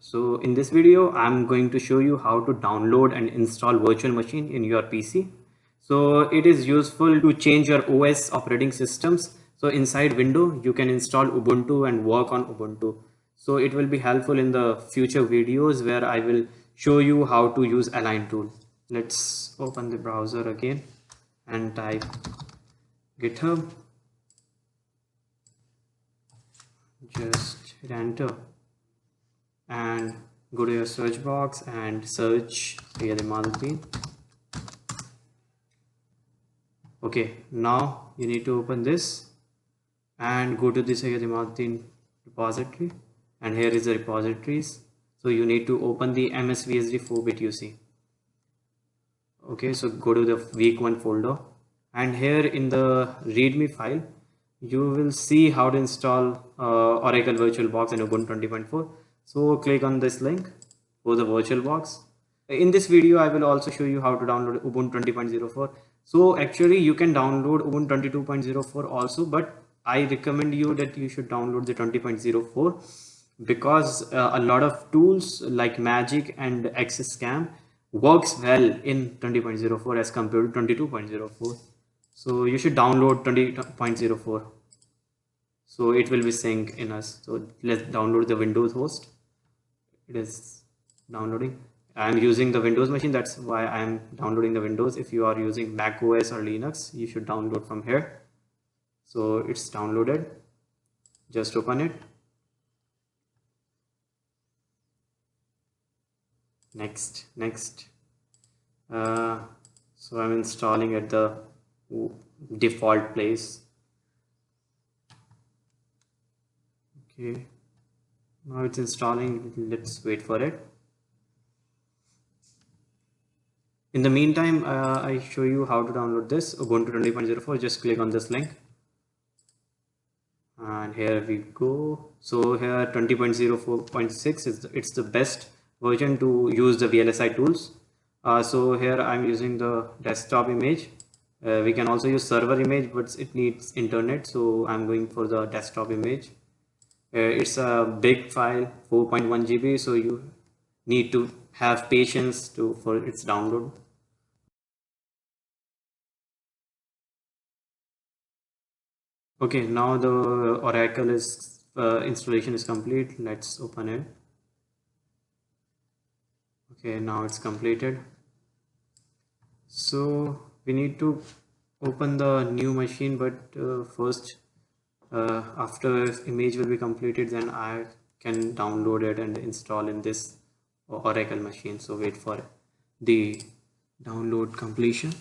So in this video I'm going to show you how to download and install virtual machine in your PC. So it is useful to change your OS operating systems. So inside Windows you can install Ubuntu and work on Ubuntu. So it will be helpful in the future videos where I will show you how to use Align tool. Let's open the browser again and type GitHub. Just hit enter and go to your search box and search Sayyid. Okay, now you need to open this and go to the Sayyid repository, and here is the repositories. So you need to open the MSVSD 4-bit UC. Okay, so go to the week 1 folder, and here in the readme file you will see how to install Oracle VirtualBox and Ubuntu 20.04. So click on this link for the VirtualBox. In this video I will also show you how to download Ubuntu 20.04. So actually you can download Ubuntu 22.04 also, but I recommend you that you should download the 20.04 because a lot of tools like Magic and XScam works well in 20.04 as compared to 22.04. So you should download 20.04. So it will be sync in us. So let's download the Windows host. It is downloading. I'm using the Windows machine, that's why I'm downloading the Windows. If you are using Mac OS or Linux, you should download from here. So it's downloaded. Just open it. Next. So I'm installing at the default place. Okay, now it's installing. Let's wait for it. In the meantime, I show you how to download this Ubuntu 20.04. Just click on this link and here we go. So here 20.04.6 it's the best version to use the VLSI tools. So here I'm using the desktop image. We can also use server image, but it needs internet, so I'm going for the desktop image. It's a big file, 4.1 GB, so you need to have patience for its download. Okay, now the Oracle installation is complete. Let's open it. Okay, now it's completed. So we need to open the new machine, but first after image will be completed, then I can download it and install in this Oracle machine. So wait for the download completion.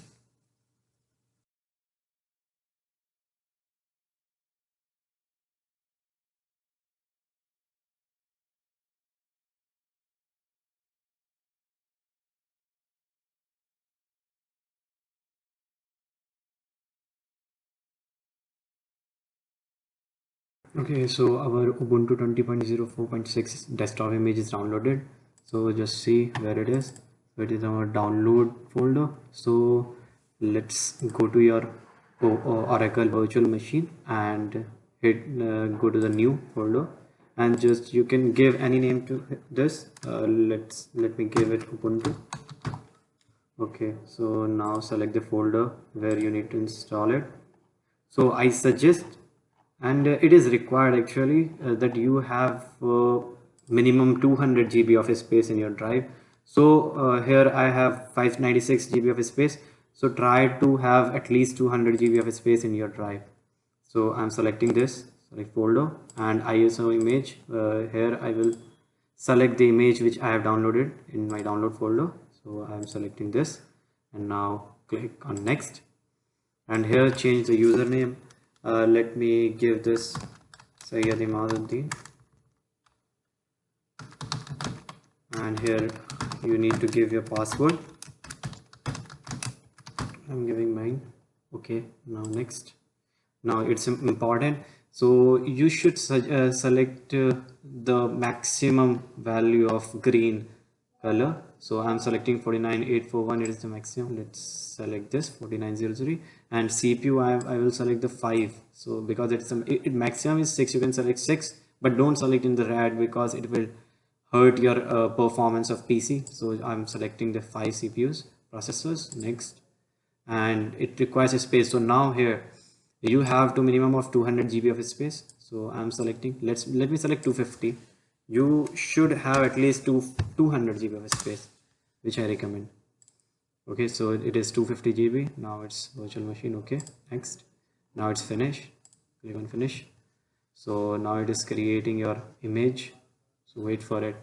Okay, so our Ubuntu 20.04.6 desktop image is downloaded. So just see where it is. So it is our download folder. So let's go to your Oracle virtual machine and hit go to the new folder, and just you can give any name to this. Let me give it Ubuntu. Okay, so now select the folder where you need to install it. So I suggest, and it is required actually, that you have minimum 200 GB of space in your drive. So here I have 596 GB of space, so try to have at least 200 GB of space in your drive. So I'm selecting this, select folder and ISO image. Here I will select the image which I have downloaded in my download folder. So I'm selecting this and now click on next, and here change the username. Let me give this Sayyid, and here you need to give your password. I'm giving mine. Okay, now next. Now it's important, so you should select the maximum value of green color. So I'm selecting 49841. It is the maximum. Let's select this 4903, and CPU I will select the 5. So because it's maximum is 6, you can select 6, but don't select in the red because it will hurt your performance of PC. So I'm selecting the 5 CPUs processors. Next, and it requires a space. So now here you have to minimum of 200 GB of space. So I'm selecting, let me select 250. You should have at least 200 GB of space, which I recommend. Okay, so it is 250 GB. Now it's virtual machine. Okay, next. Now it's finished. Click on finish. So now it is creating your image. So wait for it.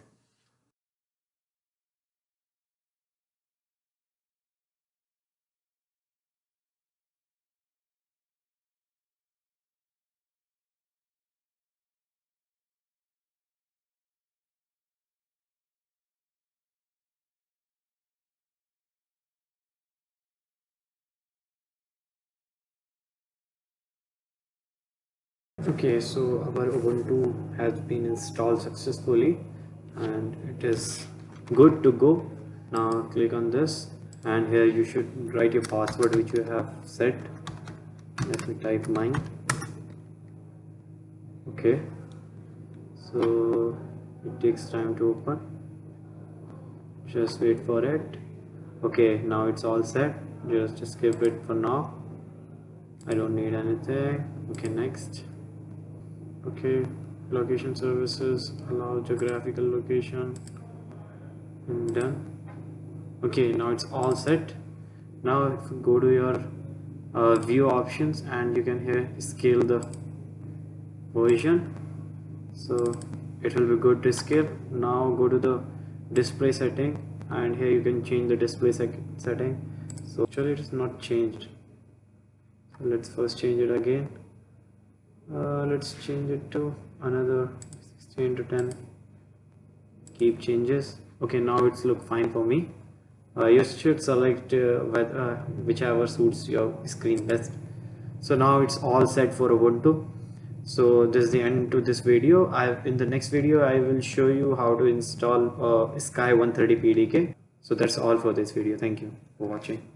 Okay, so our Ubuntu has been installed successfully and it is good to go. Now click on this, and here you should write your password which you have set. Let me type mine. Okay, so it takes time to open. Just wait for it. Okay, now it's all set. Just skip it for now. I don't need anything. Okay, next. Okay, location services, allow geographical location, and done. Okay, now it's all set. Now if you go to your view options, and you can here scale the version, so it will be good to scale. Now go to the display setting, and here you can change the display setting. So actually it is not changed, so let's first change it again. Let's change it to another 16 to 10. Keep changes. Okay, now it's look fine for me. You should select whichever suits your screen best. So now it's all set for Ubuntu. So this is the end to this video. In the next video I will show you how to install Sky 130 PDK. So that's all for this video. Thank you for watching.